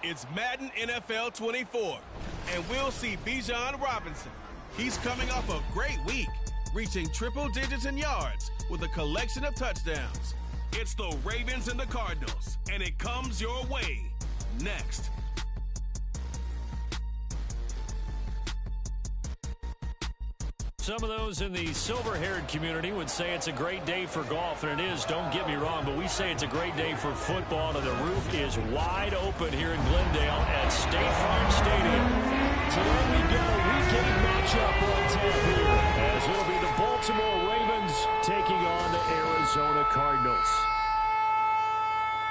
It's Madden NFL 24, and we'll see Bijan Robinson. He's coming off a great week, reaching triple digits in yards with a collection of touchdowns. It's the Ravens and the Cardinals, and it comes your way next. Some of those in the silver-haired community would say it's a great day for golf, and it is, don't get me wrong, but we say it's a great day for football, and the roof is wide open here in Glendale at State Farm Stadium. Today we've got a Week 8 matchup on tap here, as it'll be the Baltimore Ravens taking on the Arizona Cardinals.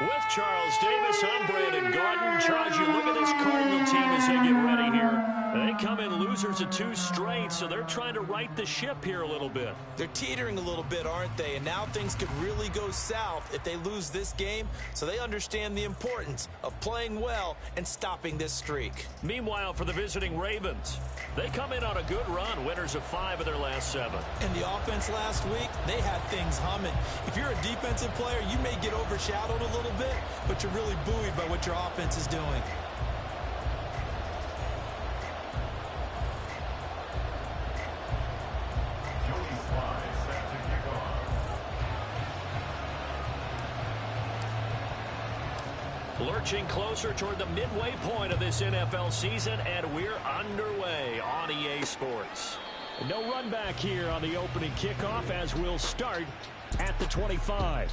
With Charles Davis, I'm Brandon Gaudin. Charles, you look at this Cardinal team as they get ready here. They come in losers of 2 straight, so they're trying to right the ship here a little bit. They're teetering a little bit, aren't they? And now things could really go south if they lose this game, so they understand the importance of playing well and stopping this streak. Meanwhile, for the visiting Ravens, they come in on a good run, winners of 5 of their last 7. And the offense last week, they had things humming. If you're a defensive player, you may get overshadowed a little bit, but you're really buoyed by what your offense is doing. Lurching closer toward the midway point of this NFL season, and we're underway on EA Sports. No run back here on the opening kickoff as we'll start at the 25.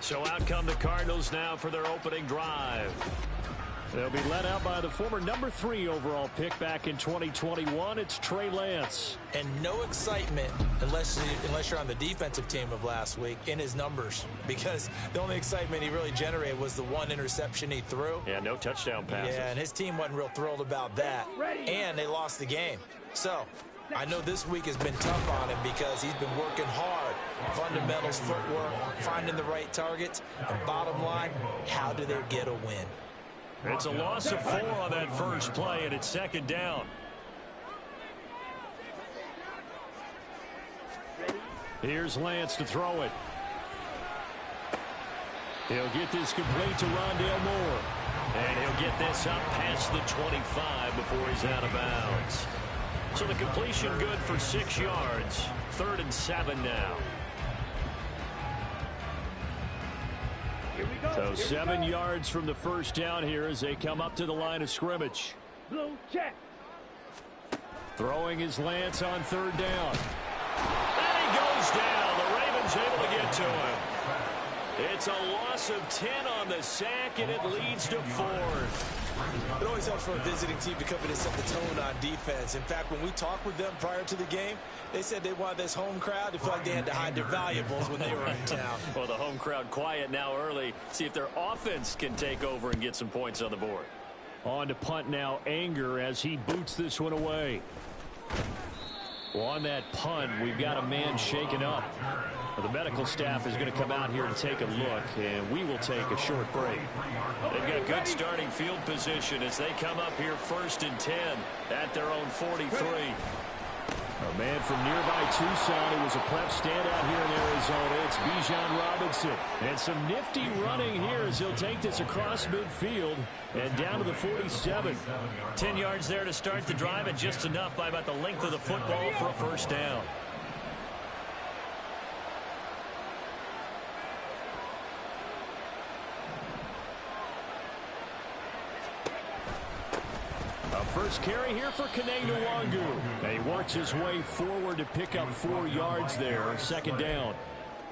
So out come the Cardinals now for their opening drive. They'll be led out by the former number 3 overall pick back in 2021. It's Trey Lance. And no excitement unless you're on the defensive team of last week in his numbers, because the only excitement he really generated was the 1 interception he threw. Yeah, no touchdown passes. Yeah, and his team wasn't real thrilled about that. And they lost the game. So I know this week has been tough on him because he's been working hard. Fundamentals, footwork, finding the right targets. And bottom line, how do they get a win? It's a loss of 4 on that first play, and it's second down. Here's Lance to throw it. He'll get this complete to Rondale Moore. And he'll get this up past the 25 before he's out of bounds. So the completion good for 6 yards. 3rd and 7 now. So 7 yards from the first down here as they come up to the line of scrimmage. Blue check. Throwing his Lance on 3rd down. And he goes down. The Ravens able to get to him. It's a loss of 10 on the sack, and it leads to 4th. It always helps for a visiting team to come in and set the tone on defense. In fact, when we talked with them prior to the game, they said they wanted this home crowd to feel like they had to hide their valuables when they were in town. Well, the home crowd quiet now early. See if their offense can take over and get some points on the board. On to punt now, Anger, as he boots this one away. Well, on that punt, we've got a man shaken up. The medical staff is going to come out here to take a look, and we will take a short break. They've got good starting field position as they come up here 1st and 10 at their own 43. A man from nearby Tucson who was a prep standout here in Arizona. It's Bijan Robinson. And some nifty running here as he'll take this across midfield and down to the 47. 10 yards there to start the drive, and just enough by about the length of the football for a first down. First carry here for Kene Nwangu. And he works his way forward to pick up 4 yards there. 2nd down.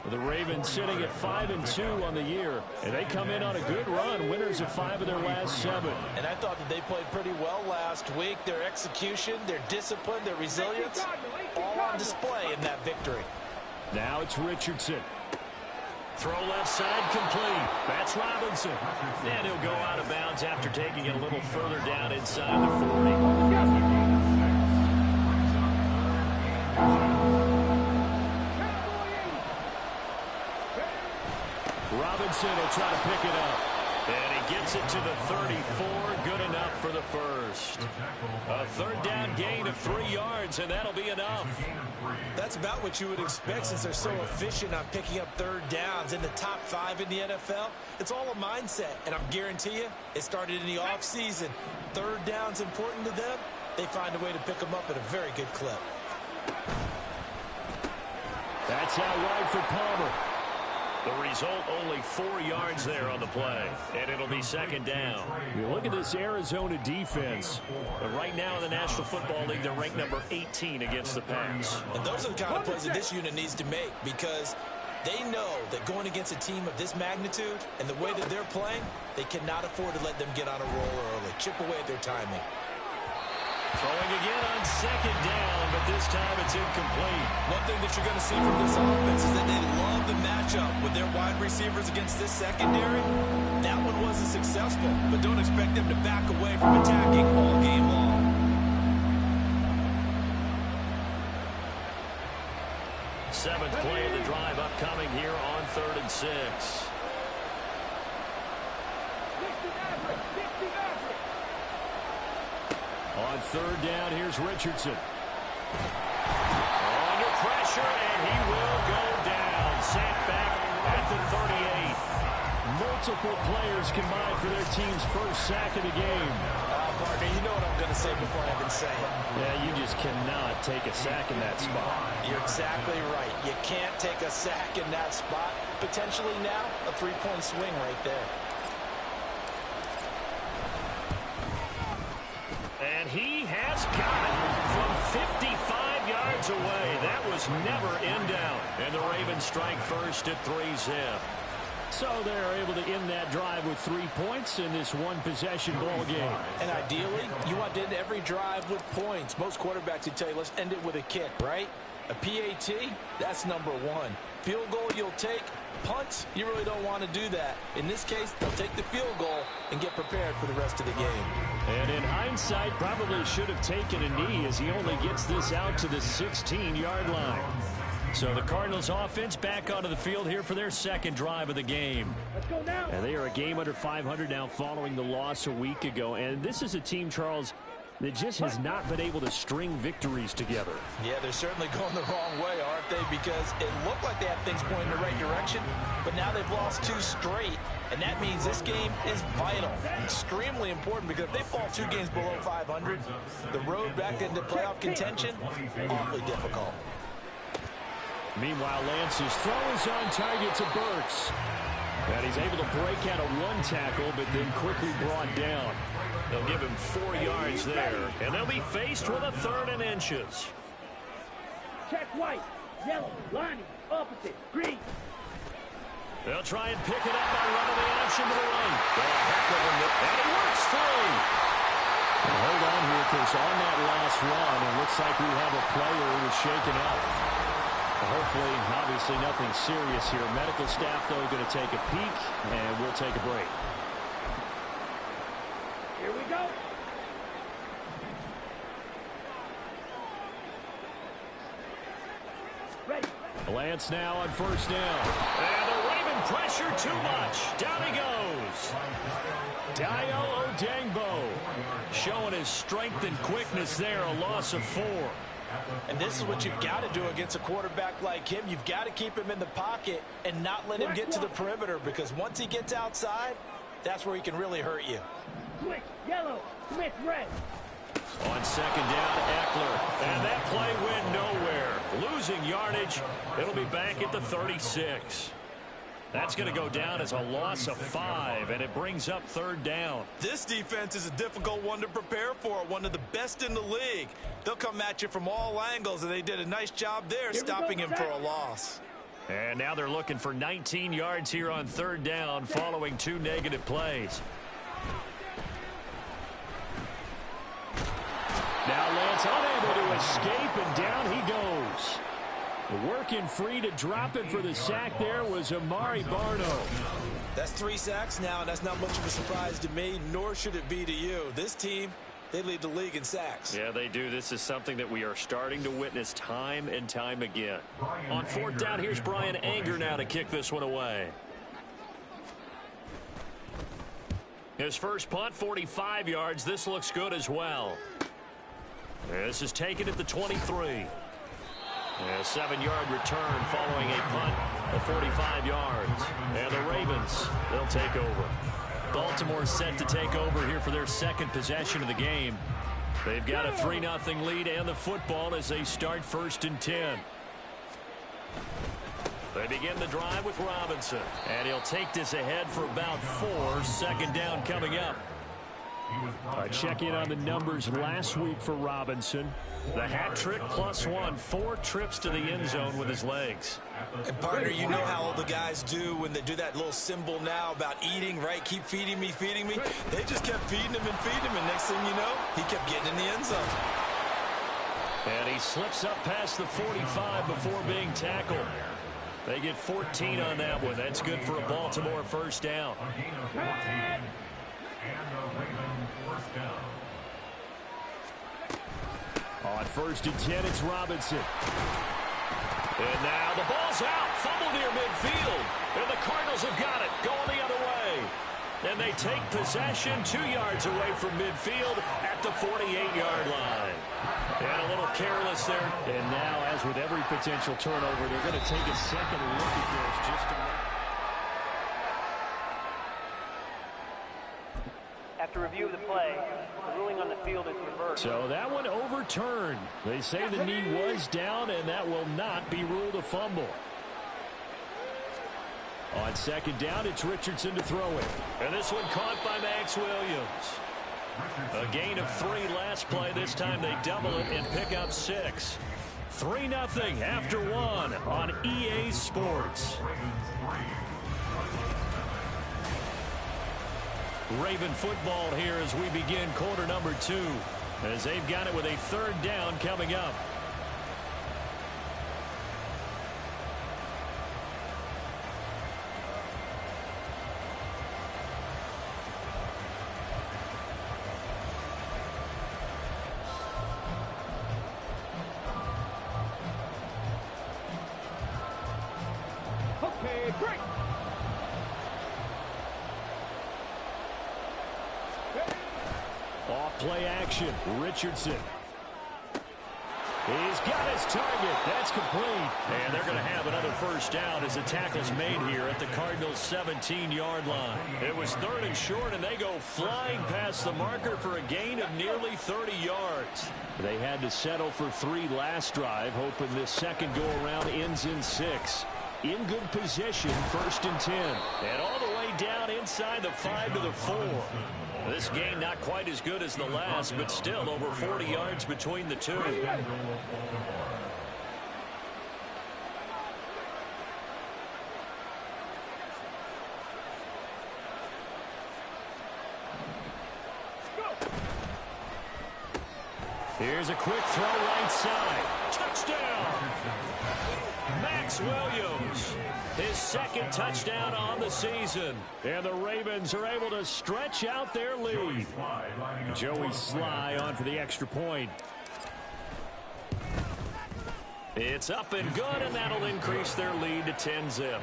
The Ravens sitting at 5-2 on the year. And they come in on a good run. Winners of 5 of their last 7. And I thought that they played pretty well last week. Their execution, their discipline, their resilience, all on display in that victory. Now it's Richardson. Throw left side complete. That's Robinson. And he'll go out of bounds after taking it a little further down inside the 40. Robinson will try to pick it up. And he gets it to the 34. Good enough for the first. A third down gain of 3 yards, and that'll be enough. That's about what you would expect since they're so efficient on picking up third downs in the top 5 in the NFL. It's all a mindset, and I guarantee you, it started in the offseason. Third down's important to them. They find a way to pick them up at a very good clip. That's out wide for Palmer. The result, only 4 yards there on the play, and it'll be second down. You look at this Arizona defense. But right now in the National Football League, they're ranked number 18 against the pass. And those are the kind of plays that this unit needs to make, because they know that going against a team of this magnitude and the way that they're playing, they cannot afford to let them get on a roll early. Chip away at their timing. Throwing again on second down, but this time it's incomplete. One thing that you're going to see from this offense is that they love the matchup with their wide receivers against this secondary. That one wasn't successful, but don't expect them to back away from attacking all game long. Seventh play of the drive upcoming here on 3rd and 6. On third down, here's Richardson. Under pressure, and he will go down. Sacked back at the 38. Multiple players combined for their team's first sack of the game. Partner, you know what I'm going to say before I even say it. Yeah, you just cannot take a sack in that spot. You're exactly right. You can't take a sack in that spot. Potentially now, a 3-point swing right there. And he has got it from 55 yards away. That was never in doubt. And the Ravens strike first at 3-zip. So they're able to end that drive with 3 points in this one-possession ball game. And ideally, you want to end every drive with points. Most quarterbacks would tell you, let's end it with a kick, right? A PAT, that's number 1. Field goal you'll take. Punts, you really don't want to do that. In this case, they'll take the field goal and get prepared for the rest of the game. And in hindsight, probably should have taken a knee as he only gets this out to the 16-yard line. So the Cardinals offense back onto the field here for their second drive of the game. Let's go now. And they are a game under 500 now following the loss a week ago. And this is a team, Charles, that just has not been able to string victories together. Yeah, they're certainly going the wrong way, aren't they? Because it looked like they had things pointing in the right direction, but now they've lost 2 straight, and that means this game is vital, extremely important, because if they fall 2 games below 500, the road back into playoff contention, awfully difficult. Meanwhile, Lance's throw is on target to Burks. And he's able to break out of 1 tackle, but then quickly brought down. They'll give him 4 yards there, and they'll be faced with a 3rd and inches. Check white, yellow, lining, opposite, green. They'll try and pick it up by running the option to the right. And he works through. Hold on here, because on that last run, it looks like we have a player who was shaken up. Hopefully, obviously nothing serious here. Medical staff, though, going to take a peek, and we'll take a break. Here we go. Ready. Lance now on 1st down. And the Raven pressure too much. Down he goes. Dio Odangbo showing his strength and quickness there. A loss of 4. And this is what you've got to do against a quarterback like him. You've got to keep him in the pocket and not let him get to the perimeter, because once he gets outside, that's where he can really hurt you. Switch, yellow, Smith, red. On 2nd down, Eckler. And that play went nowhere. Losing yardage. It'll be back at the 36. That's going to go down as a loss of 5, and it brings up 3rd down. This defense is a difficult one to prepare for, one of the best in the league. They'll come at you from all angles, and they did a nice job there stopping him for a loss. And now they're looking for 19 yards here on 3rd down following 2 negative plays. Now Lance unable to escape, and down he goes. Working free to drop it for the sack there was Amari Barno. That's 3 sacks now, and that's not much of a surprise to me, nor should it be to you. This team, they lead the league in sacks. Yeah, they do. This is something that we are starting to witness time and time again. On 4th down, here's Brian Anger now to kick this one away. His first punt, 45 yards. This looks good as well. This is taken at the 23. A 7-yard return following a punt of 45 yards. And the Ravens, they'll take over. Baltimore set to take over here for their second possession of the game. They've got a 3-0 lead and the football as they start 1st and 10. They begin the drive with Robinson. And he'll take this ahead for about 4. 2nd down coming up. Check in on the numbers last week for Robinson. The hat trick +1, 4 trips to the end zone with his legs. And partner, you know how all the guys do when they do that little symbol now about eating, right? Keep feeding me, feeding me. They just kept feeding him and feeding him, and next thing you know, he kept getting in the end zone. And he slips up past the 45 before being tackled. They get 14 on that one. That's good for a Baltimore 1st down. On 1st and 10, it's Robinson. And now the ball's out. Fumble near midfield. And the Cardinals have got it. Going the other way. And they take possession 2 yards away from midfield at the 48-yard line. And a little careless there. And now, as with every potential turnover, they're going to take a second look at this just to... After review of the play, the ruling on the field is reversed. So that one overturned. They say the knee was down, and that will not be ruled a fumble. On 2nd down, it's Richardson to throw it. And this one caught by Max Williams. A gain of 3 last play. This time they double it and pick up 6. 3-0 after 1 on EA Sports. Raven football here as we begin quarter number 2, as they've got it with a 3rd down coming up. Okay, great. Off play action, Richardson. He's got his target. That's complete. And they're going to have another 1st down as the tackle's made here at the Cardinals' 17-yard line. It was 3rd and short, and they go flying past the marker for a gain of nearly 30 yards. They had to settle for 3 last drive, hoping this second go-around ends in 6. In good position, 1st and 10. And all the way down inside the 5 to the 4. This game not quite as good as the last, but still over 40 yards between the two. Here's a quick throw right side. Touchdown! Max Williams. His 2nd touchdown on the season. And the Ravens are able to stretch out their lead. Joey Sly on for the extra point. It's up and good, and that'll increase their lead to 10-zip.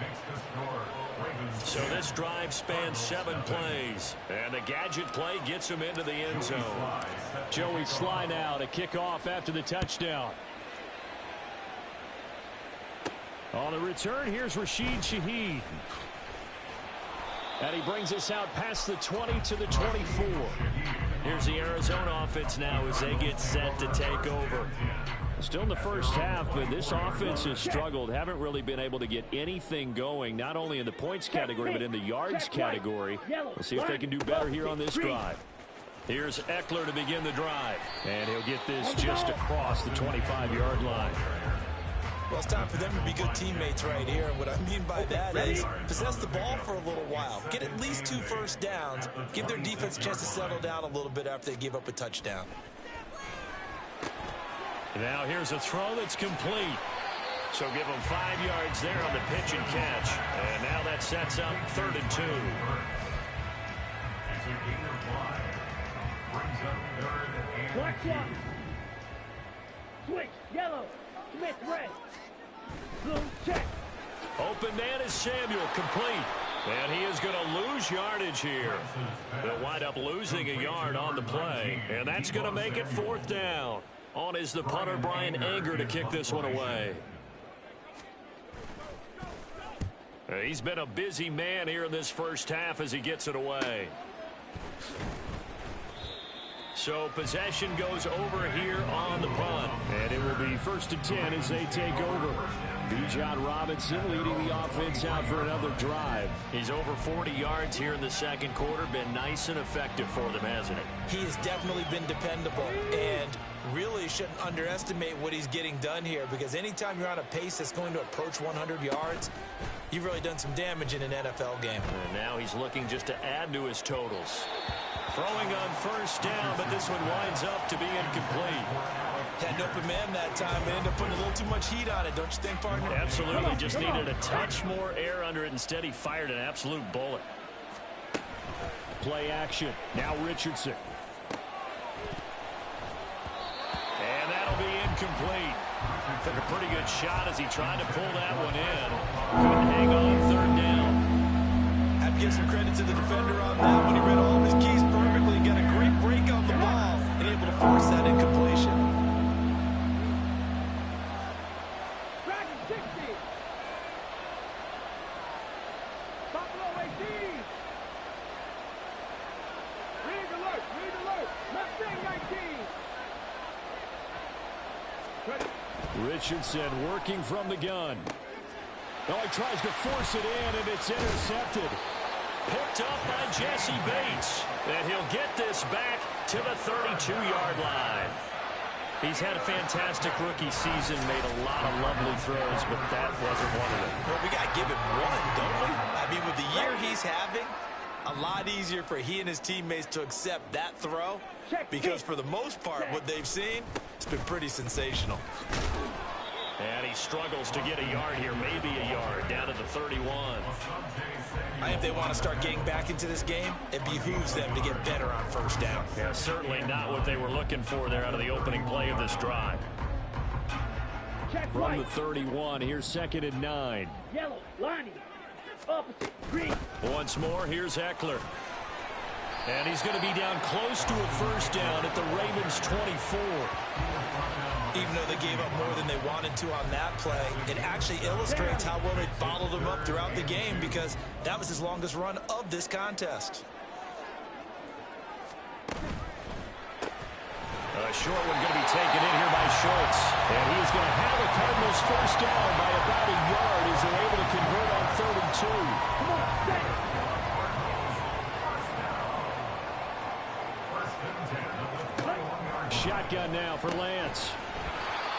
So this drive spans 7 plays. And the gadget play gets him into the end zone. Joey Sly now to kick off after the touchdown. On the return, here's Rashid Shaheed. And he brings us out past the 20 to the 24. Here's the Arizona offense now as they get set to take over. Still in the first half, but this offense has struggled. Haven't really been able to get anything going, not only in the points category, but in the yards category. We'll see if they can do better here on this drive. Here's Eckler to begin the drive. And he'll get this just across the 25-yard line. Well, it's time for them to be good teammates right here. And what I mean by that is possess the ball for a little while. Get at least 2 first downs. Give their defense a chance to settle down a little bit after they give up a touchdown. Now here's a throw that's complete. So give them 5 yards there on the pitch and catch. And now that sets up 3rd and 2. Watch out. Switch, yellow. Smith, red. Blue, check. Open man is Samuel, complete. And he is going to lose yardage here. They'll wind up losing a yard on the play, and that's going to make it 4th down. On is the punter, Brian Anger, to kick this one away. He's been a busy man here in this first half as he gets it away. So possession goes over here on the punt. And it will be 1st and 10 as they take over. Bijan Robinson leading the offense out for another drive. He's over 40 yards here in the second quarter. Been nice and effective for them, hasn't he? He has definitely been dependable and really shouldn't underestimate what he's getting done here, because anytime you're on a pace that's going to approach 100 yards, you've really done some damage in an NFL game. And now he's looking just to add to his totals. Throwing on 1st down, but this one winds up to be incomplete. Had an open man that time, but ended up putting a little too much heat on it, don't you think, partner? Absolutely, just needed a touch more air under it. Instead, he fired an absolute bullet. Play action. Now Richardson. And that'll be incomplete. Took a pretty good shot as he tried to pull that one in. Couldn't hang on 3rd down. Have to give some credit to the defender on that one. He read all of his keys perfectly, got a great break on the ball, and able to force that incompletion. Dragon 60. Buffalo 18. Read alert, read alert. Mustang 19. Ready. Richardson working from the gun. Oh, he tries to force it in, and it's intercepted. Picked up by Jesse Bates. And he'll get this back to the 32-yard line. He's had a fantastic rookie season, made a lot of lovely throws, but that wasn't one of them. Well, we got to give him one, don't we? I mean, with the year he's having, a lot easier for he and his teammates to accept that throw, because for the most part, what they've seen, it's been pretty sensational. And he struggles to get a yard here, maybe a yard, down to the 31. If they want to start getting back into this game, it behooves them to get better on 1st down. Yeah, certainly not what they were looking for there out of the opening play of this drive. From the 31, here's 2nd and 9. Yellow, lining. Opposite, green. Once more, here's Eckler. And he's going to be down close to a 1st down at the Ravens' 24. Even though they gave up more than they wanted to on that play, it actually illustrates how well they followed him up throughout the game, because that was his longest run of this contest. A short one going to be taken in here by Schultz. And he is going to have the Cardinals 1st down by about a yard as they're able to convert on 3rd and 2. Come on, set it. Shotgun now for Lance.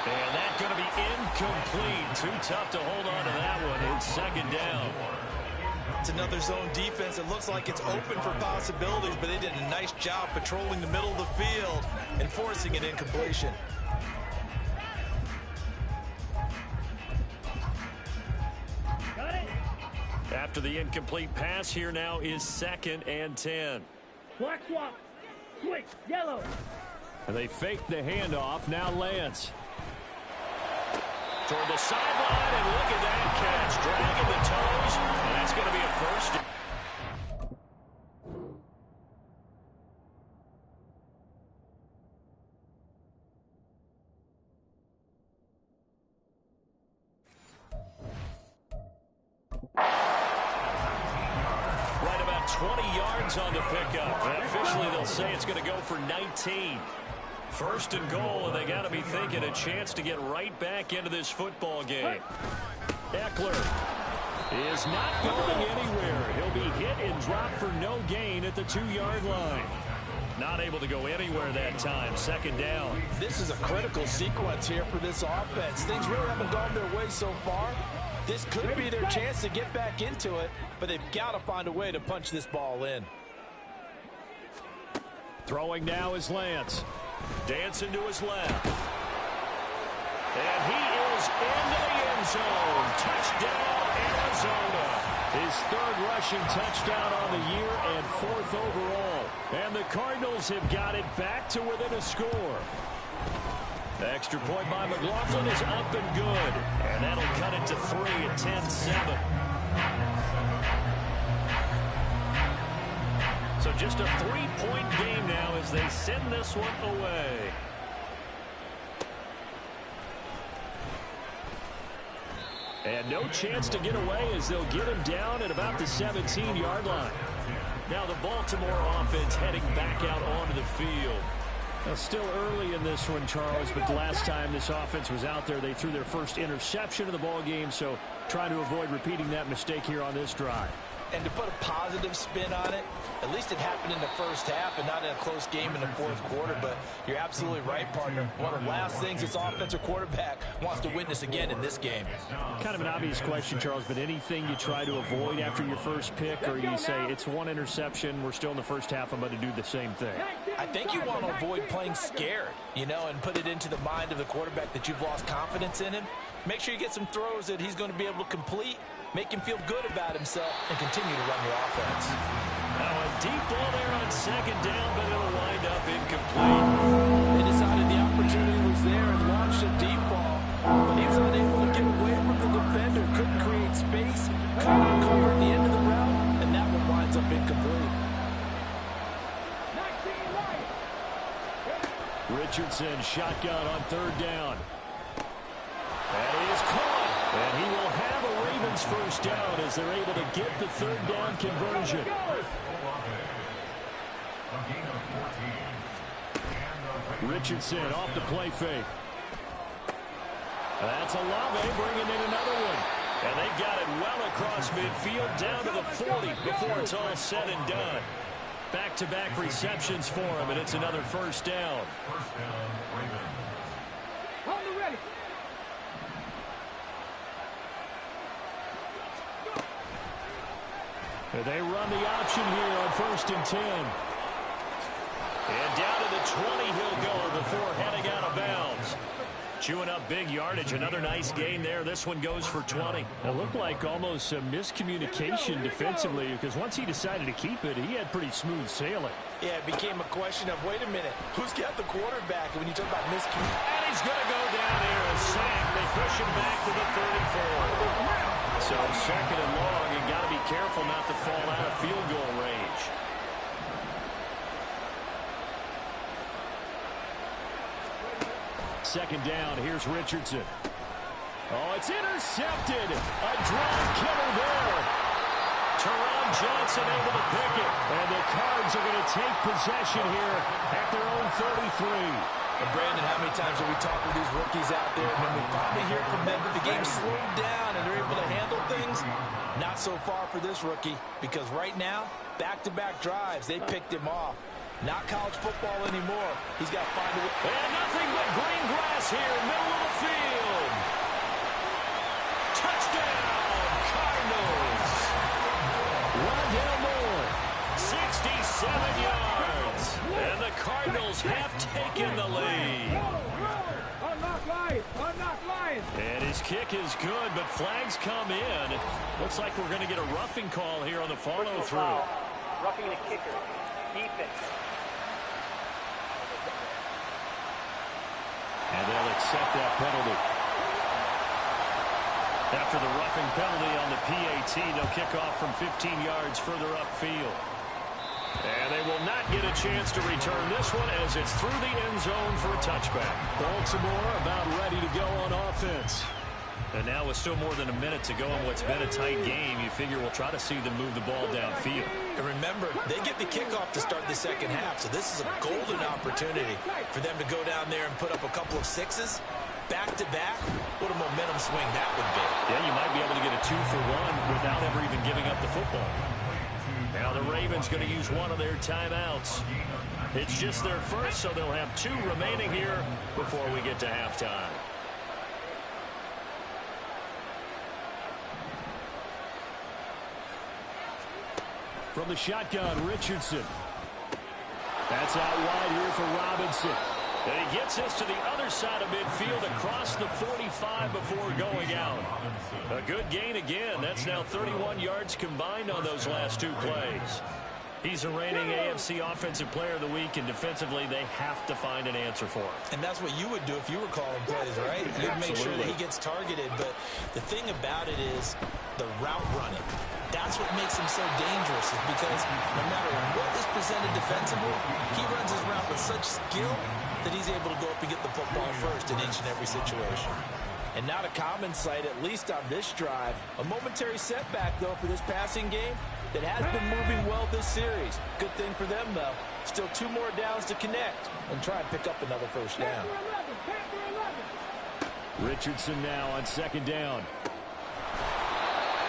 And that's going to be incomplete. Too tough to hold on to that one. It's 2nd down. It's another zone defense. It looks like it's open for possibilities, but they did a nice job patrolling the middle of the field and forcing an incompletion. Got it. After the incomplete pass, here now is 2nd and 10. Black swap. Switch, yellow. And they fake the handoff. Now Lance. Toward the sideline, and look at that catch. Dragging the toes, and that's going to be a 1st. Right about 20 yards on the pickup. And officially, they'll say it's going to go for 19. 1st and goal, and they got to be thinking a chance to get right back into this football game. Eckler is not going anywhere. He'll be hit and dropped for no gain at the 2-yard line. Not able to go anywhere that time. 2nd down. This is a critical sequence here for this offense. Things really haven't gone their way so far. This could be their chance to get back into it, but they've got to find a way to punch this ball in. Throwing now is Lance. Dancing to his left. And he is into the end zone. Touchdown, Arizona. His 3rd rushing touchdown on the year and 4th overall. And the Cardinals have got it back to within a score. The extra point by McLaughlin is up and good. And that'll cut it to 3 at 10-7. just a 3-point game now as they send this one away. And no chance to get away as they'll get him down at about the 17-yard line. Now the Baltimore offense heading back out onto the field. Now still early in this one, Charles, but the last time this offense was out there, they threw their first interception of the ball game, so trying to avoid repeating that mistake here on this drive. And to put a positive spin on it, at least it happened in the first half and not in a close game in the fourth quarter. But you're absolutely right, partner. One of the last things this offensive quarterback wants to witness again in this game. Kind of an obvious question, Charles, but anything you try to avoid after your first pick, or you say it's one interception, we're still in the first half, I'm going to do the same thing? I think you want to avoid playing scared, you know, and put it into the mind of the quarterback that you've lost confidence in him. Make sure you get some throws that he's going to be able to complete, make him feel good about himself, and continue to run your offense. Now a deep ball there on second down, but it'll wind up incomplete. They decided the opportunity was there and launched a deep ball, but he was unable to get away from the defender, couldn't create space, couldn't cover at the end of the route, and that one winds up incomplete. Richardson shotgun on third down. That is caught, and he will have a Ravens first down as they're able to get the third down conversion. Richardson off the play fake. That's Olave bringing in another one. And they've got it well across midfield down to the 40 before it's all said and done. Back-to-back receptions for him, and it's another first down. They run the option here on 1st and 10. And down to the 20 he'll go before heading out of bounds. Chewing up big yardage. Another nice gain there. This one goes for 20. It looked like almost some miscommunication defensively, because once he decided to keep it, he had pretty smooth sailing. Yeah, it became a question of, wait a minute, who's got the quarterback? And when you talk about miscommunication. And he's going to go down here. A sack. They push him back to the 34. So second and long, you got to be careful not to fall out of field goal range. Second down, here's Richardson. Oh, it's intercepted. A drive killer there. Teron Johnson able to pick it. And the Cards are going to take possession here at their own 33. And Brandon, how many times have we talked with these rookies out there, and then we finally hear from them that the game slowed down and they're able to handle things? Not so far for this rookie, because right now, back-to-back drives, they picked him off. Not college football anymore. He's got to find a way. And nothing but green grass here, middle of the field. Touchdown, Cardinals. Rondale Moore, 67 yards. And the Cardinals have taken the lead. And his kick is good, but flags come in. Looks like we're going to get a roughing call here on the follow-through. Roughing the kicker. Defense. And they'll accept that penalty. After the roughing penalty on the PAT, they'll kick off from 15 yards further upfield. And they will not get a chance to return this one as it's through the end zone for a touchback. Baltimore about ready to go on offense. And now with still more than a minute to go in what's been a tight game, you figure we'll try to see them move the ball downfield. And remember, they get the kickoff to start the second half, so this is a golden opportunity for them to go down there and put up a couple of sixes. Back-to-back, what a momentum swing that would be. Yeah, you might be able to get a 2-for-1 without ever even giving up the football. Now the Ravens going to use one of their timeouts. It's just their first, so they'll have 2 remaining here before we get to halftime. From the shotgun, Richardson. That's out wide here for Robinson. And he gets this to the other side of midfield across the 45 before going out. A good gain again. That's now 31 yards combined on those last 2 plays. He's a reigning AFC Offensive Player of the Week, and defensively they have to find an answer for him. And that's what you would do if you were calling plays, right? You'd make sure that he gets targeted. But the thing about it is the route running. That's what makes him so dangerous, is because no matter what is presented defensively, he runs his route with such skill that he's able to go up and get the football first in each and every situation. And not a common sight, at least on this drive. A momentary setback, though, for this passing game that has been moving well this series. Good thing for them, though. Still 2 more downs to connect and try and pick up another first down. Richardson now on 2nd down.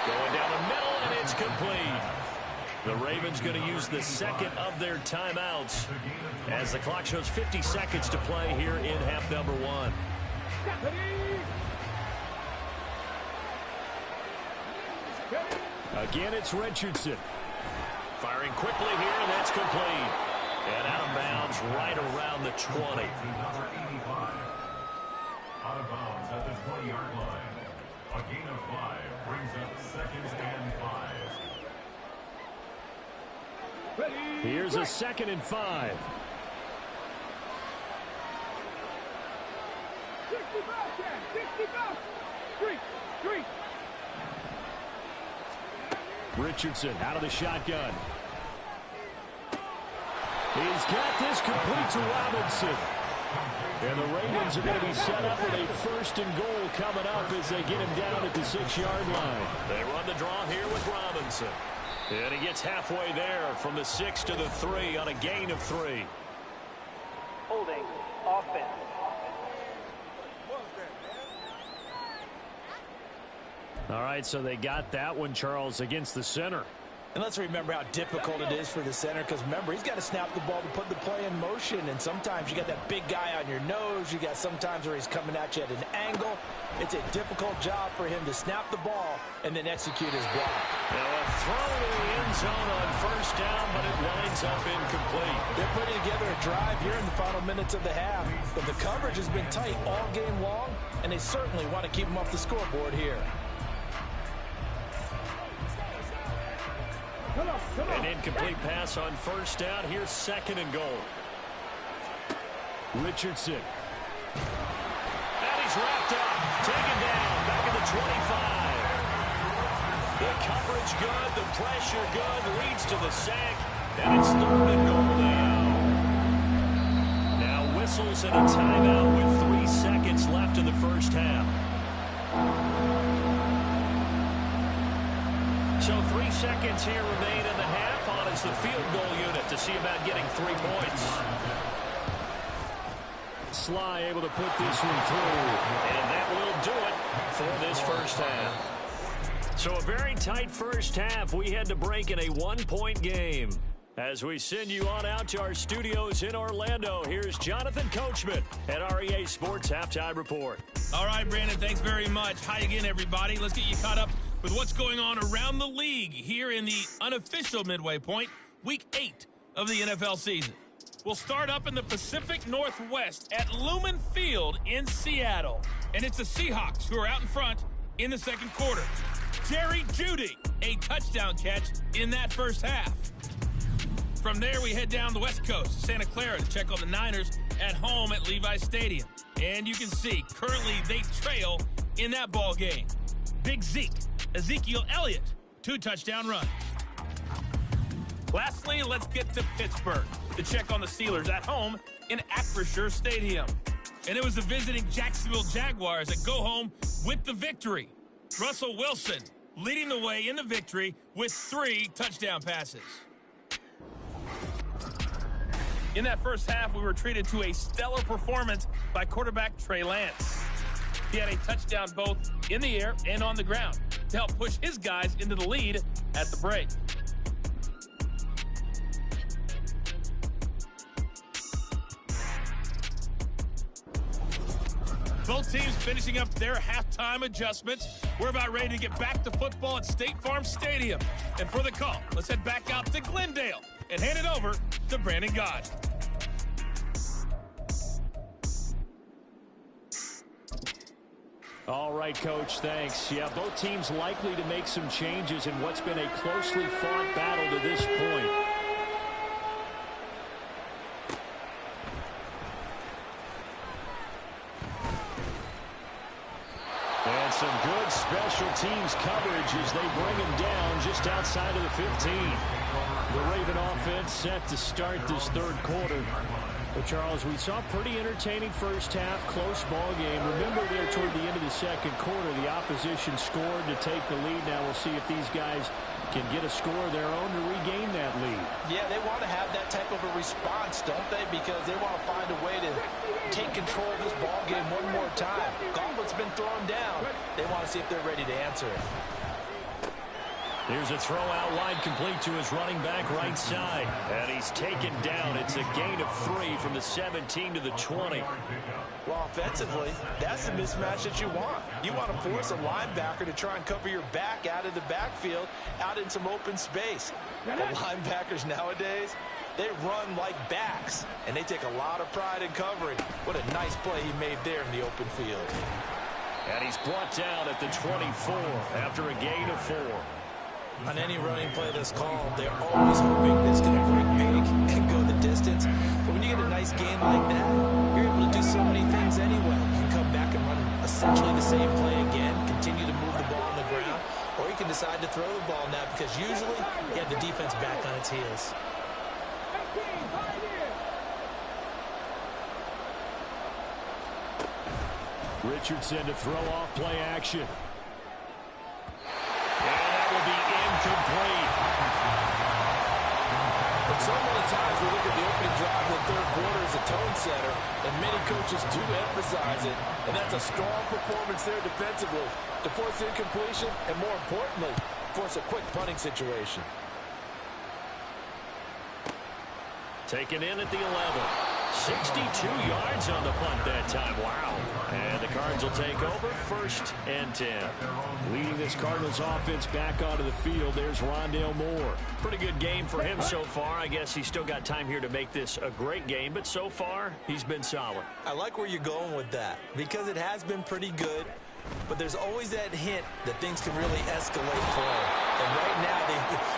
Going down the middle, and it's complete. The Ravens going to use the 2nd of their timeouts as the clock shows 50 seconds to play here in half number 1. Again, it's Richardson. Firing quickly here, and that's complete. And out of bounds right around the 20. Number 85. Out of bounds at the 20-yard line. A gain of 5 brings up 2nd and 5. Here's a 2nd and 5. Richardson out of the shotgun. He's got this complete to Robinson. And the Ravens are going to be set up with a 1st and goal coming up as they get him down at the 6-yard line. They run the draw here with Robinson. And he gets halfway there from the 6 to the 3 on a gain of 3. Holding offense. All right, so they got that one, Charles, against the center. And let's remember how difficult it is for the center, because remember, he's got to snap the ball to put the play in motion, and sometimes you got that big guy on your nose. You got sometimes where he's coming at you at an angle. It's a difficult job for him to snap the ball and then execute his block. Now a throw to the end zone on 1st down, but it winds up incomplete. They're putting together a drive here in the final minutes of the half, but the coverage has been tight all game long, and they certainly want to keep him off the scoreboard here. An incomplete pass on 1st down. Here's 2nd and goal. Richardson. And he's wrapped up. Taken down. Back at the 25. The coverage good. The pressure good. Leads to the sack. And it's 3rd and goal now. Now whistles and a timeout with 3 seconds left in the 1st half. So 3 seconds here remain in the half. On is the field goal unit to see about getting 3 points. Sly able to put this one through. And that will do it for this 1st half. So a very tight 1st half. We had to break in a 1-point game. As we send you on out to our studios in Orlando, here's Jonathan Coachman at REA Sports Halftime Report. All right, Brandon, thanks very much. Hi again, everybody. Let's get you caught up with what's going on around the league here in the unofficial midway point, Week 8 of the NFL season. We'll start up in the Pacific Northwest at Lumen Field in Seattle. And it's the Seahawks who are out in front in the 2nd quarter. Jerry Jeudy, a touchdown catch in that 1st half. From there, we head down the West Coast, Santa Clara, to check on the Niners at home at Levi Stadium. And you can see, currently they trail in that ball game. Big Zeke, Ezekiel Elliott, 2 touchdown runs. Lastly, let's get to Pittsburgh to check on the Steelers at home in Acrisure Stadium. And it was the visiting Jacksonville Jaguars that go home with the victory. Russell Wilson leading the way in the victory with 3 touchdown passes. In that 1st half, we were treated to a stellar performance by quarterback Trey Lance. He had a touchdown both in the air and on the ground to help push his guys into the lead at the break. Both teams finishing up their halftime adjustments. We're about ready to get back to football at State Farm Stadium. And for the call, let's head back out to Glendale and hand it over to Brandon Gott. All right, Coach, thanks. Yeah, both teams likely to make some changes in what's been a closely fought battle to this point. And some good special teams coverage as they bring him down just outside of the 15. The Raven offense set to start this third quarter. But, Charles, we saw a pretty entertaining first half, close ball game. Remember there toward the end of the second quarter, the opposition scored to take the lead. Now we'll see if these guys can get a score of their own to regain that lead. Yeah, they want to have that type of a response, don't they? Because they want to find a way to take control of this ball game one more time. Gauntlet's been thrown down. They want to see if they're ready to answer it. Here's a throw out wide, complete to his running back right side. And he's taken down. It's a gain of 3 from the 17 to the 20. Well, offensively, that's the mismatch that you want. You want to force a linebacker to try and cover your back out of the backfield, out in some open space. But linebackers nowadays, they run like backs, and they take a lot of pride in covering. What a nice play he made there in the open field. And he's brought down at the 24 after a gain of 4. On any running play that's called, they're always hoping that it's going to break big and go the distance. But when you get a nice game like that, you're able to do so many things anyway. You can come back and run essentially the same play again, continue to move the ball on the ground, or you can decide to throw the ball now because usually you have the defense back on its heels. Richardson to throw off play action. And that will be incomplete. And so many times we look at the opening drive of the third quarter as a tone setter, and many coaches do emphasize it. And that's a strong performance there defensively to force incompletion and, more importantly, force a quick punting situation. Taken in at the 11. 62 yards on the punt that time. Wow. And the Cards will take over 1st and 10. Leading this Cardinals offense back onto the field, there's Rondale Moore. Pretty good game for him so far. I guess he's still got time here to make this a great game, but so far, he's been solid. I like where you're going with that because it has been pretty good, but there's always that hint that things can really escalate play. And right now,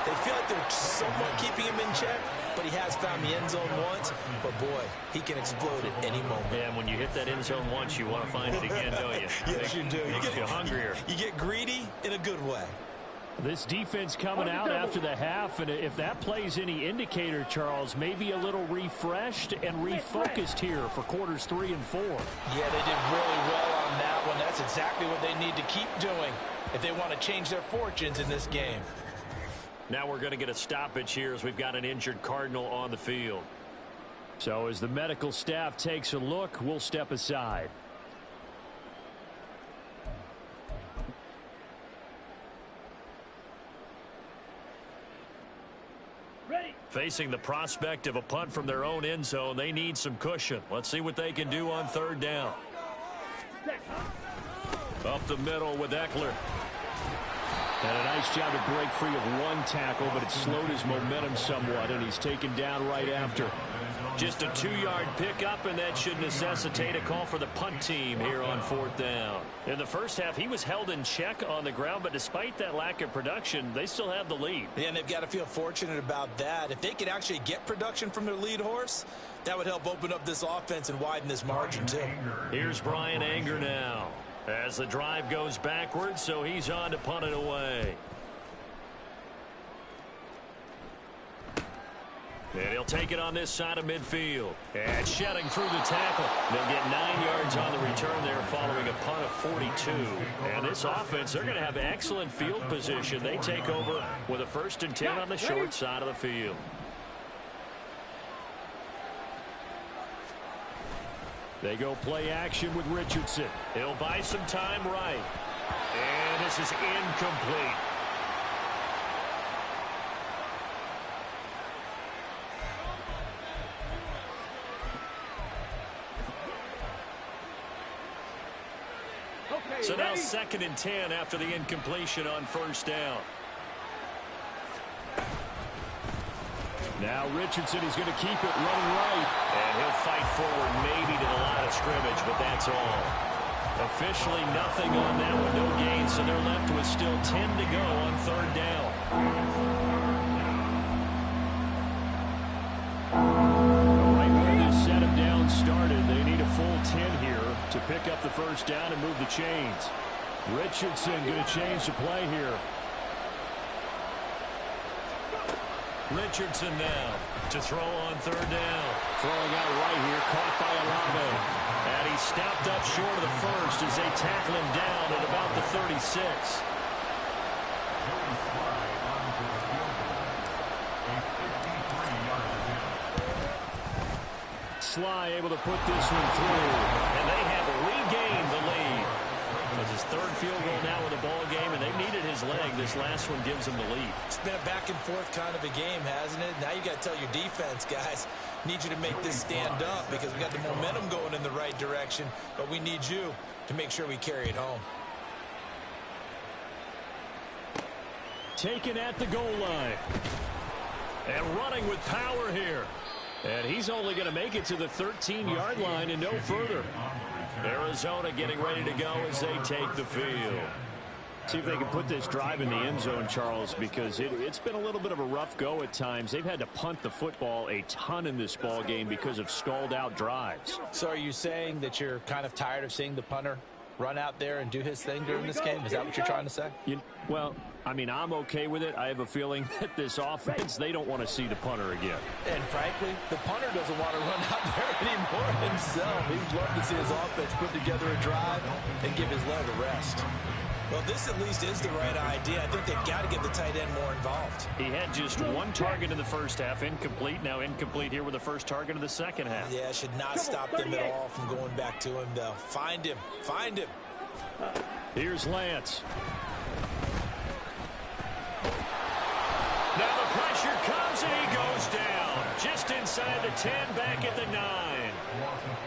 they feel like they're somewhat keeping him in check, but he has found the end zone once. But, boy, he can explode at any moment. Yeah, and when you hit that end zone once, you want to find it again, don't you? Yes, you do. You get hungrier. You get greedy in a good way. This defense coming out after the half, and if that plays any indicator, Charles, maybe a little refreshed and refocused here for quarters 3 and 4. Yeah, they did really well on that one. That's exactly what they need to keep doing if they want to change their fortunes in this game. Now we're going to get a stoppage here as we've got an injured Cardinal on the field. So as the medical staff takes a look, we'll step aside. Facing the prospect of a punt from their own end zone, they need some cushion. Let's see what they can do on 3rd down. Up the middle with Eckler. And a nice job to break free of one tackle, but it slowed his momentum somewhat, and he's taken down right after. Just a 2-yard pickup, and that should necessitate a call for the punt team here on 4th down. In the first half, he was held in check on the ground, but despite that lack of production, they still have the lead. Yeah, and they've got to feel fortunate about that. If they could actually get production from their lead horse, that would help open up this offense and widen this margin, too. Here's Brian Anger now as the drive goes backwards, so he's on to punt it away. And he'll take it on this side of midfield. And shedding through the tackle. They'll get 9 yards on the return there following a punt of 42. And this offense, they're going to have excellent field position. They take over with a 1st and 10 on the short side of the field. They go play action with Richardson. He'll buy some time right. And this is incomplete. So now 2nd and 10 after the incompletion on 1st down. Now Richardson is going to keep it running right. And he'll fight forward maybe to the line of scrimmage, but that's all. Officially nothing on that one, no gain, so they're left with still 10 to go on 3rd down. Right where this set him down started, they need a full 10 here to pick up the 1st down and move the chains. Richardson going to change the play here. Richardson now to throw on third down. Throwing out right here, caught by Olave. And he stopped up short of the first as they tackle him down at about the 36. Sly able to put this one through. And they have regained the lead. It's his third field goal now with the ball game, and they needed his leg. This last one gives them the lead. It's been a back-and-forth kind of a game, hasn't it? Now you got to tell your defense, guys, need you to make this stand up because we got the momentum going in the right direction, but we need you to make sure we carry it home. Taken at the goal line. And running with power here. And he's only going to make it to the 13-yard line and no further. Arizona getting ready to go as they take the field. See if they can put this drive in the end zone, Charles, because it's been a little bit of a rough go at times. They've had to punt the football a ton in this ball game because of stalled-out drives. So are you saying that you're kind of tired of seeing the punter run out there and do his thing during this game? Is that what you're trying to say? Well, I mean, I'm okay with it. I have a feeling that this offense, they don't want to see the punter again. And frankly, the punter doesn't want to run out there anymore himself. He'd love to see his offense put together a drive and give his leg a rest. Well, this at least is the right idea. I think they've got to get the tight end more involved. He had just one target in the first half, incomplete. Now incomplete here with the first target of the second half. Yeah, should not stop them at all from going back to him, though. Find him. Find him. Here's Lance. Now the pressure comes and he goes down. Just inside the 10, back at the 9.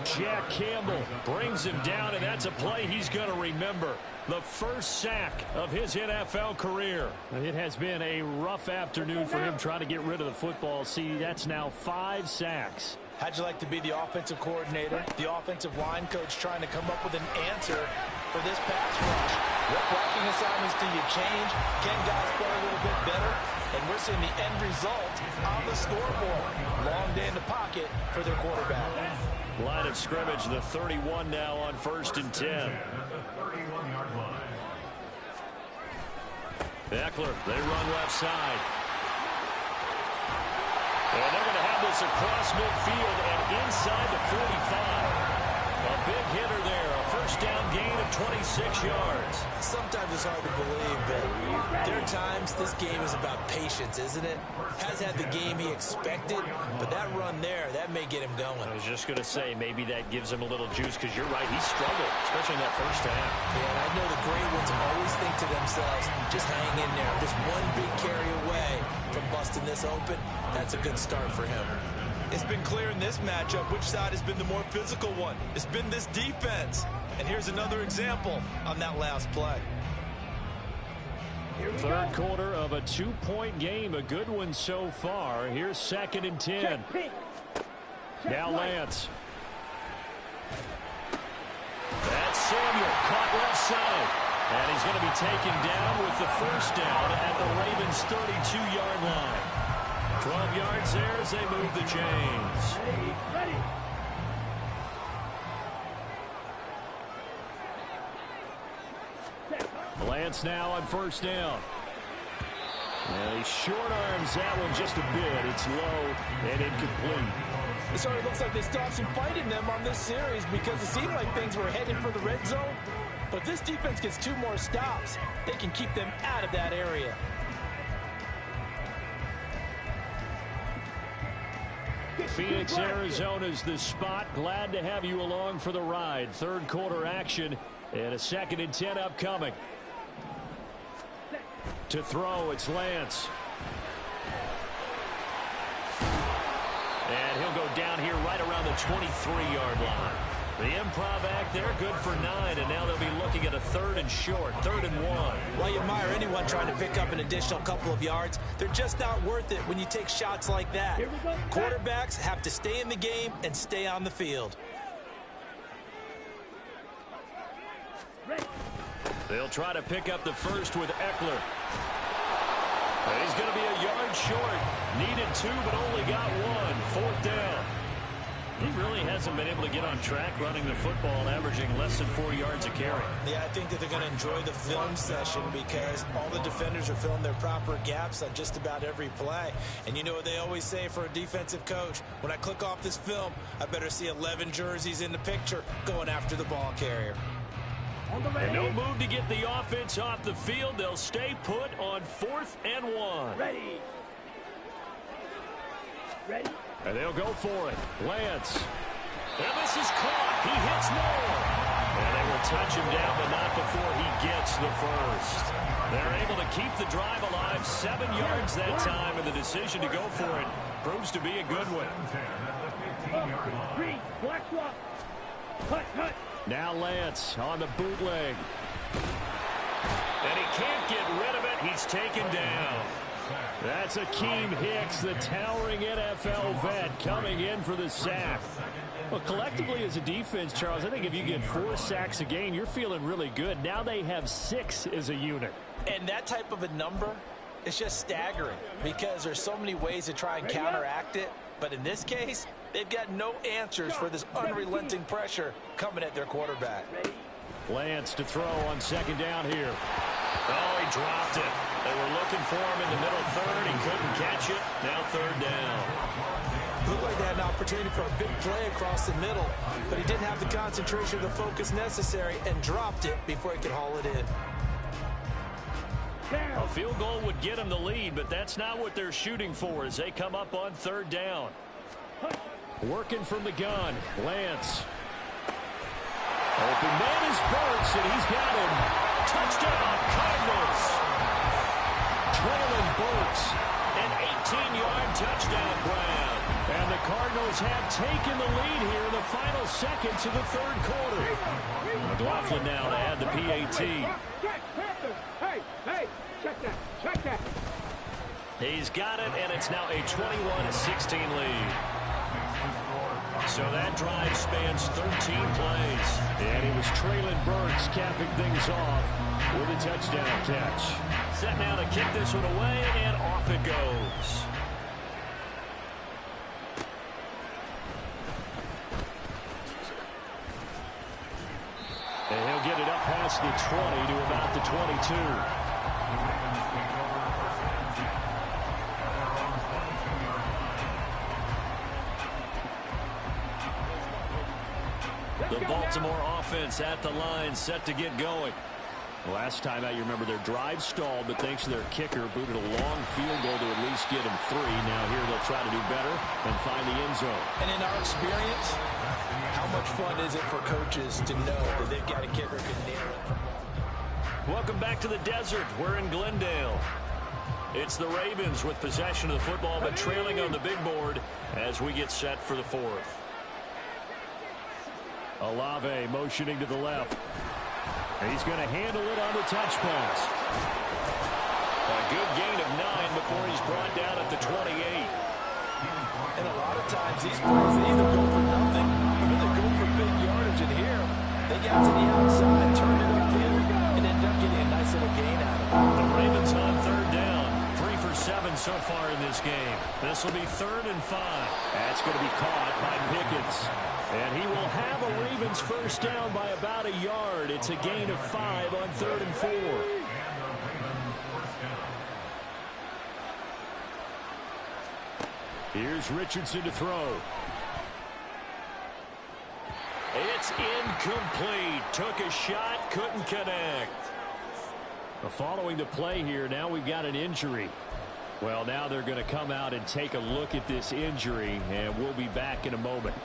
Jack Campbell Brings him down, and that's a play he's going to remember. The first sack of his NFL career. It has been a rough afternoon for him trying to get rid of the football. See, that's now 5 sacks. How'd you like to be the offensive coordinator, the offensive line coach trying to come up with an answer for this pass rush? What blocking assignments do you change? Can guys play a little bit better? And we're seeing the end result on the scoreboard. Long day in the pocket for their quarterback. Line of scrimmage, the 31 now on 1st and 10. Eckler, they run left side. And they're going to have this across midfield and inside the 45. A big hitter there, a first down gain of 26 yards. Sometimes it's hard to believe, but there are times this game is about patience, isn't it? Has had the game he expected, but that run there, that may get him going. I was just going to say, maybe that gives him a little juice, because you're right, he struggled, especially in that first half. Yeah, and I know the great ones always think to themselves, just hang in there. Just one big carry away from busting this open, that's a good start for him. It's been clear in this matchup which side has been the more physical one. It's been this defense. And here's another example on that last play. Third quarter of a 2-point game. A good one so far. Here's 2nd and 10. Now Lance. That's Samuel, caught left side. And he's going to be taken down with the first down at the Ravens' 32-yard line. 12 yards there as they move the chains. Ready. Lance now on 1st down. And he short arms that one just a bit. It's low and incomplete. It sort of looks like they still have some fight in them on this series because it seemed like things were headed for the red zone. But if this defense gets 2 more stops, they can keep them out of that area. Phoenix, Arizona's the spot. Glad to have you along for the ride. Third quarter action and a 2nd and 10 upcoming. To throw, it's Lance. And he'll go down here right around the 23-yard line. The improv act there, good for 9, and now they'll be looking at a 3rd and short, 3rd and 1. While you admire anyone trying to pick up an additional couple of yards, they're just not worth it when you take shots like that. Quarterbacks have to stay in the game and stay on the field. They'll try to pick up the first with Eckler. And he's going to be a yard short. Needed 2, but only got 1. 4th down. He really hasn't been able to get on track running the football, averaging less than 4 yards a carry. Yeah, I think that they're going to enjoy the film session because all the defenders are filling their proper gaps on just about every play. And you know what they always say for a defensive coach? When I click off this film, I better see 11 jerseys in the picture going after the ball carrier. And no move to get the offense off the field. They'll stay put on 4th and 1. Ready. Ready. And they'll go for it. Lance. And this is caught. He hits more. And they will touch him down, but not before he gets the first. They're able to keep the drive alive. 7 yards that time, and the decision to go for it proves to be a good one. Green. Black swap. Cut. Now Lance on the bootleg. And he can't get rid of it. He's taken down. That's Akeem Hicks, the towering NFL vet, coming in for the sack. Well, collectively as a defense, Charles, I think if you get 4 sacks a game, you're feeling really good. Now they have 6 as a unit. And that type of a number is just staggering because there's so many ways to try and counteract it. But in this case, they've got no answers for this unrelenting pressure coming at their quarterback. Lance to throw on 2nd down here. Oh, he dropped it. They were looking for him in the middle 3rd. He couldn't catch it. Now 3rd down. Looked like they had an opportunity for a big play across the middle, but he didn't have the concentration or the focus necessary and dropped it before he could haul it in. A field goal would get him the lead, but that's not what they're shooting for as they come up on 3rd down. Working from the gun, Lance. Open man is Burks, and he's got him. Touchdown, Cardinals. Traylon Burks. An 18-yard touchdown grab. And the Cardinals have taken the lead here in the final seconds of the 3rd quarter. McLaughlin now to add the PAT. Hey, check that. He's got it, and it's now a 21-16 lead. So that drive spans 13 plays. And it was Traylon Burks capping things off with a touchdown catch. Set now to kick this one away, and off it goes. And he'll get it up past the 20 to about the 22. The Baltimore offense at the line, set to get going. Last time out, you remember their drive stalled, but thanks to their kicker, booted a long field goal to at least get them 3. Now here they'll try to do better and find the end zone. And in our experience, how much fun is it for coaches to know that they've got a kicker who can nail it? Welcome back to the desert. We're in Glendale. It's the Ravens with possession of the football, but trailing on the big board as we get set for the 4th. Olave motioning to the left. He's going to handle it on the touch pass. A good gain of 9 before he's brought down at the 28. And a lot of times these plays, they either go for nothing or they go for big yardage. And here, they got to the outside, turned it upfield, and ended up getting a nice little gain out of it. The Ravens on 3rd down. 3 for 7 so far in this game. This will be 3rd and 5. That's going to be caught by Pickens. And he will have a Ravens first down by about a yard. It's a gain of 5 on 3rd and 4. Here's Richardson to throw. It's incomplete. Took a shot, couldn't connect. Following the play here, now we've got an injury. Well, now they're going to come out and take a look at this injury, and we'll be back in a moment.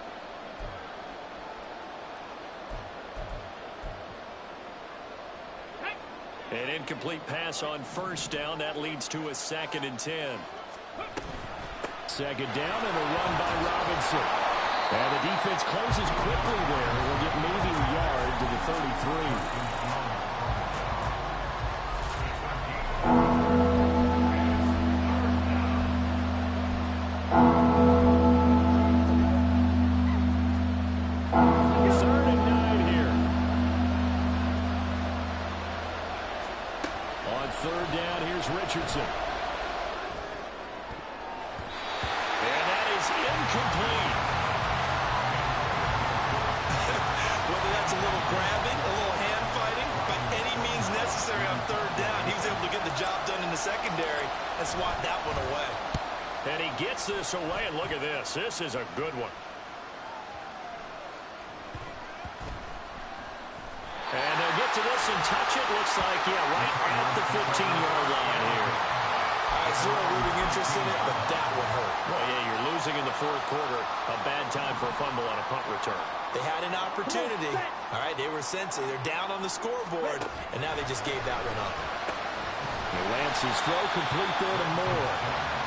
An incomplete pass on 1st down. That leads to a 2nd and 10. 2nd down and a run by Robinson. And the defense closes quickly there. We'll get maybe a yard to the 33. Richardson. And that is incomplete. little grabbing, a little hand fighting, by any means necessary on third down. He was able to get the job done in the secondary and swat that one away. And he gets this away, and look at this. This is a good one. And they'll get to this and touch it. Looks like, yeah, right at the 15-yard line here. I have zero rooting interest in it, but that would hurt. Well, yeah, you're losing in the fourth quarter. A bad time for a fumble on a punt return. They had an opportunity. All right, they were sensitive. They're down on the scoreboard, and now they just gave that one up. Lance's throw complete there to Moore.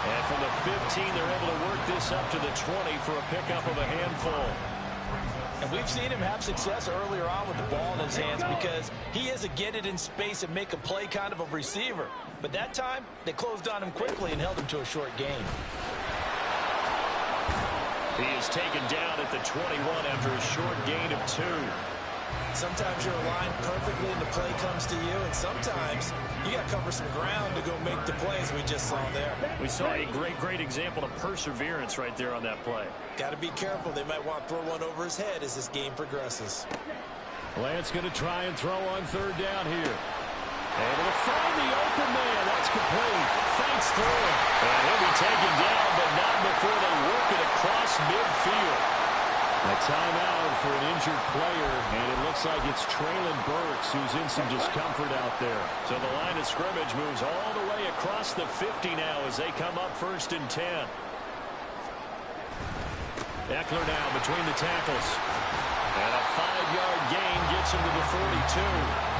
And from the 15, they're able to work this up to the 20 for a pickup of a handful. And we've seen him have success earlier on with the ball in his hands because he is a get it in space and make a play kind of a receiver. But that time, they closed on him quickly and held him to a short gain. He is taken down at the 21 after a short gain of 2. Sometimes you're aligned perfectly and the play comes to you, and sometimes you got to cover some ground to go make the plays we just saw there. We saw a great example of perseverance right there on that play. Got to be careful. They might want to throw one over his head as this game progresses. Lance going to try and throw on third down here. Able to find the open man. That's complete. Thanks to him. And he'll be taken down, but not before they work it across midfield. A timeout for an injured player, and it looks like it's Traylon Burks who's in some discomfort out there. So the line of scrimmage moves all the way across the 50 now as they come up 1st and 10. Eckler now between the tackles. And a 5-yard gain gets him to the 42.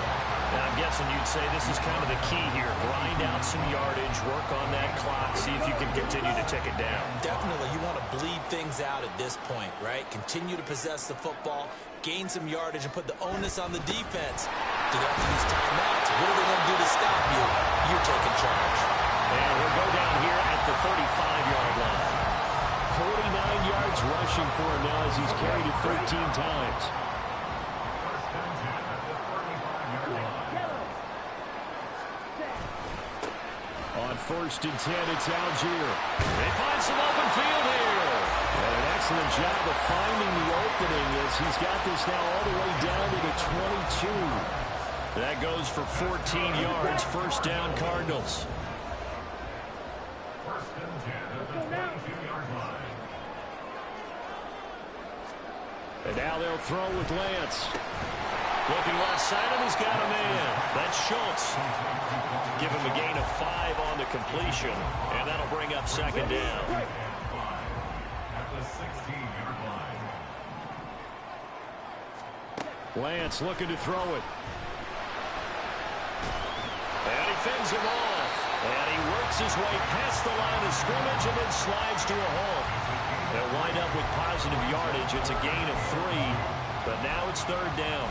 Now, I'm guessing you'd say this is kind of the key here. Grind out some yardage, work on that clock, see if you can continue to tick it down. Definitely, you want to bleed things out at this point, right? Continue to possess the football, gain some yardage, and put the onus on the defense. Do they have to use timeouts? What are they going to do to stop you? You're taking charge. And we'll go down here at the 35-yard line. 49 yards rushing for him now as he's carried it 13 times. On 1st and 10, it's Algier. They find some open field here. And an excellent job of finding the opening as he's got this now all the way down to the 22. That goes for 14 yards. 1st down, Cardinals. 1st and 10 at the 22-yard line. And now they'll throw with Lance. Looking left side, and he's got a man. That's Schultz. Give him a gain of 5 on the completion, and that'll bring up 2nd down. At the 16-yard line. Lance looking to throw it. And he fends him off. And he works his way past the line of scrimmage and then slides to a halt. They'll wind up with positive yardage. It's a gain of 3, but now it's 3rd down.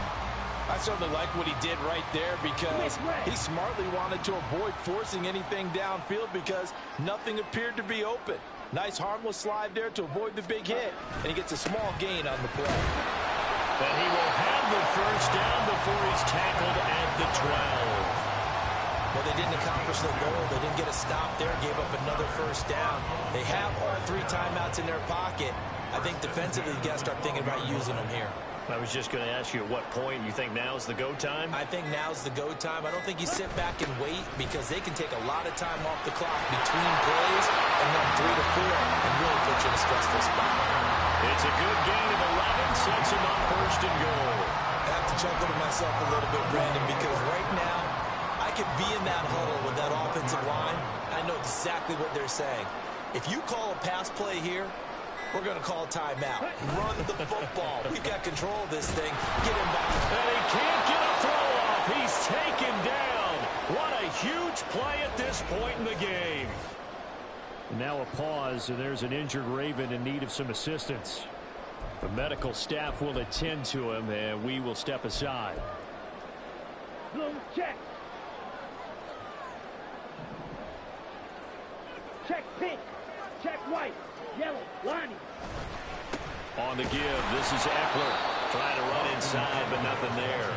I certainly like what he did right there because he smartly wanted to avoid forcing anything downfield because nothing appeared to be open. Nice harmless slide there to avoid the big hit, and he gets a small gain on the play. And he will have the 1st down before he's tackled at the 12. Well, they didn't accomplish their goal. They didn't get a stop there, gave up another 1st down. They have all 3 timeouts in their pocket. I think defensively, you got to start thinking about using them here. I was just going to ask you at what point you think now's the go time? I think now's the go time. I don't think you sit back and wait because they can take a lot of time off the clock between plays and run 3 to 4 and really put you in a stressful spot. It's a good gain of 11, sets him up 1st and goal. I have to chuckle to myself a little bit, Brandon, because right now I could be in that huddle with that offensive line. I know exactly what they're saying. If you call a pass play here, we're going to call timeout. Run the football. We've got control of this thing. Get him back. And he can't get a throw off. He's taken down. What a huge play at this point in the game. Now a pause, and there's an injured Raven in need of some assistance. The medical staff will attend to him, and we will step aside. Blue check. Check pink. Check white. Yellow. Lining. On the give, this is Eckler. Trying to run inside, but nothing there.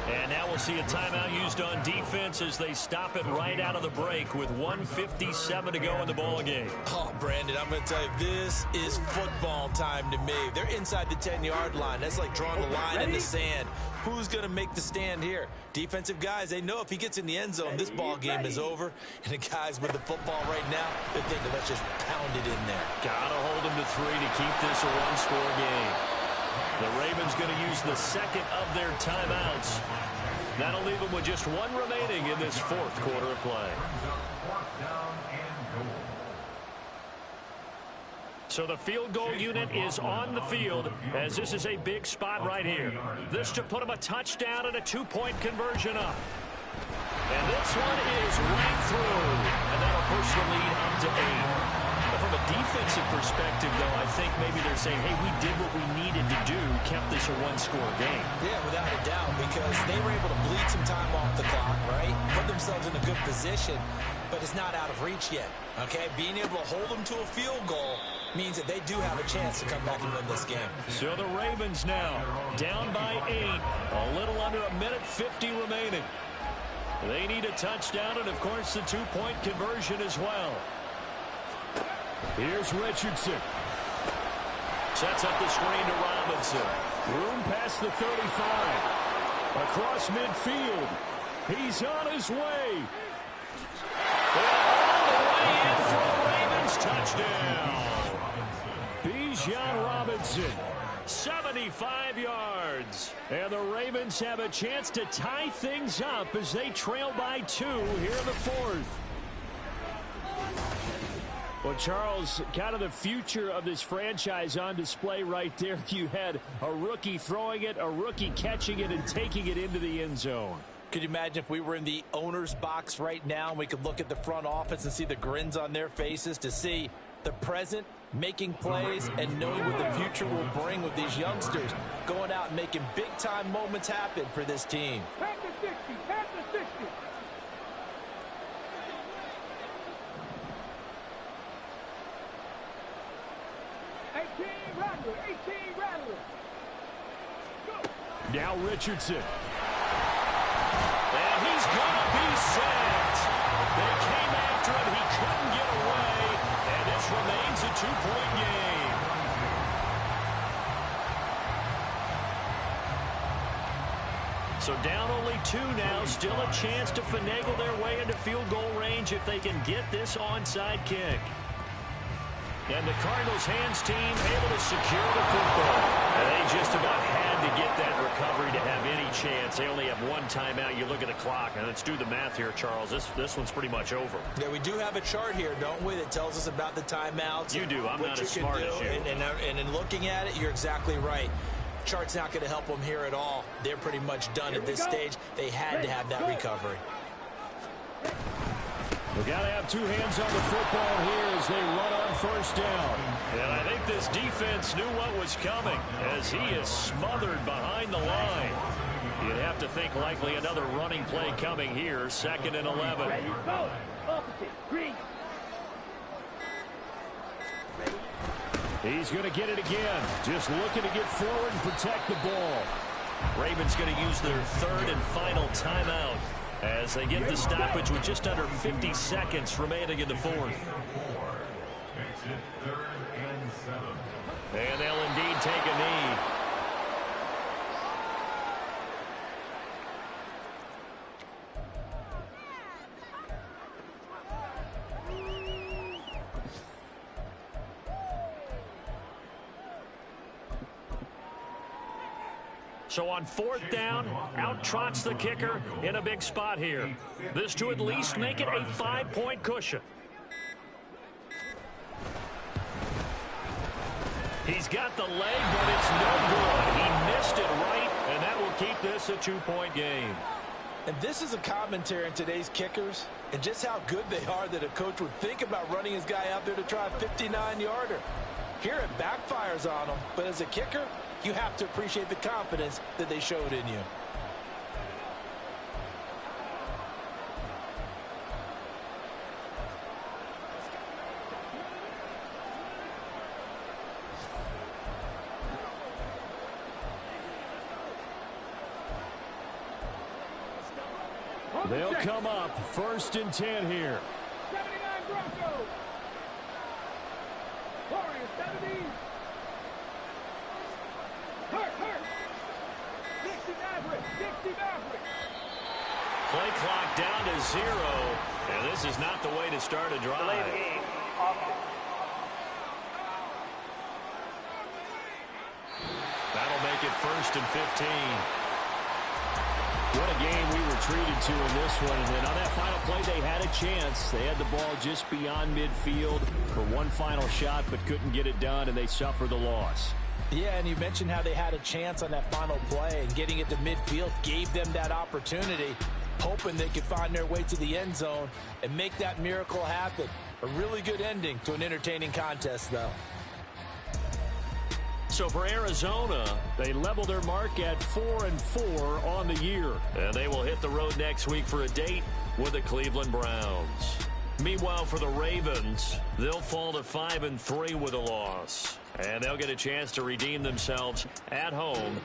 And now we'll see a timeout used on defense as they stop it right out of the break with 1:57 to go in the ball game. Oh, Brandon, I'm going to tell you, this is football time to me. They're inside the 10-yard line. That's like drawing the line in the sand. Who's going to make the stand here? Defensive guys, they know if he gets in the end zone, this ball game is over. And the guys with the football right now, they're thinking, let's just pound it in there. Got to hold them to 3 to keep this a one-score game. The Ravens going to use the second of their timeouts. That'll leave them with just one remaining in this fourth quarter of play. So the field goal unit is on the field as this is a big spot right here. This to put them a touchdown and a 2-point conversion up. And this one is right through. And that'll push the lead up to 8. But from a defensive perspective, though, I think maybe they're saying, hey, we did what we needed to do, kept this a one-score game. Yeah, without a doubt, because they were able to bleed some time off the clock, right? Put themselves in a good position, but it's not out of reach yet, okay? Being able to hold them to a field goal means that they do have a chance to come back and win this game. So the Ravens now down by 8, a little under a minute 50 remaining. They need a touchdown and, of course, the 2-point conversion as well. Here's Richardson. Sets up the screen to Robinson. Room past the 35. Across midfield. He's on his way. All the way in for the Ravens. Touchdown. Bijan Robinson. 75 yards. And the Ravens have a chance to tie things up as they trail by 2 here in the fourth. Well, Charles, kind of the future of this franchise on display right there. You had a rookie throwing it, a rookie catching it, and taking it into the end zone. Could you imagine if we were in the owner's box right now and we could look at the front office and see the grins on their faces to see the present making plays and knowing what the future will bring with these youngsters going out and making big-time moments happen for this team. Pass the 60, pass the 60. Now Richardson. And he's going to be sacked. They came after him. He couldn't get away. And this remains a 2-point game. So down only 2 now. Still a chance to finagle their way into field goal range if they can get this onside kick. And the Cardinals' hands team able to secure the football. And they just about had to get that recovery to have any chance. They only have 1 timeout. You look at the clock, and let's do the math here, Charles. This one's pretty much over. Yeah, we do have a chart here, don't we, that tells us about the timeouts. You do. I'm not as smart as you. And in looking at it, you're exactly right. Chart's not going to help them here at all. They're pretty much done at this stage. They had to have that recovery. We've got to have 2 hands on the football here as they run on first down. And I think this defense knew what was coming as he is smothered behind the line. You'd have to think likely another running play coming here, 2nd and 11. Ready, go. Opposite, green. He's going to get it again. Just looking to get forward and protect the ball. Ravens going to use their 3rd and final timeout as they get the stoppage with just under 50 seconds remaining in the fourth. And they'll indeed take a knee. So on 4th down, out trots the kicker in a big spot here. This to at least make it a 5-point cushion. He's got the leg, but it's no good. He missed it right, and that will keep this a 2-point game. And this is a commentary on today's kickers and just how good they are that a coach would think about running his guy out there to try a 59-yarder. Here it backfires on him, but as a kicker, you have to appreciate the confidence that they showed in you. They'll come up 1st and 10 here. 79 Broncos. Warriors 70. Hurt. Dixie Maverick. Play clock down to 0, and this is not the way to start a drive. Delay the game. Offense. That'll make it 1st and 15. What a game we were treated to in this one. And then on that final play, they had a chance. They had the ball just beyond midfield for one final shot, but couldn't get it done, and they suffer the loss. Yeah, and you mentioned how they had a chance on that final play, and getting it to midfield gave them that opportunity, hoping they could find their way to the end zone and make that miracle happen. A really good ending to an entertaining contest, though. So for Arizona, they level their mark at 4-4 on the year. And they will hit the road next week for a date with the Cleveland Browns. Meanwhile, for the Ravens, they'll fall to 5-3 with a loss. And they'll get a chance to redeem themselves at home